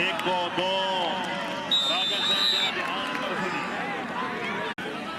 1 2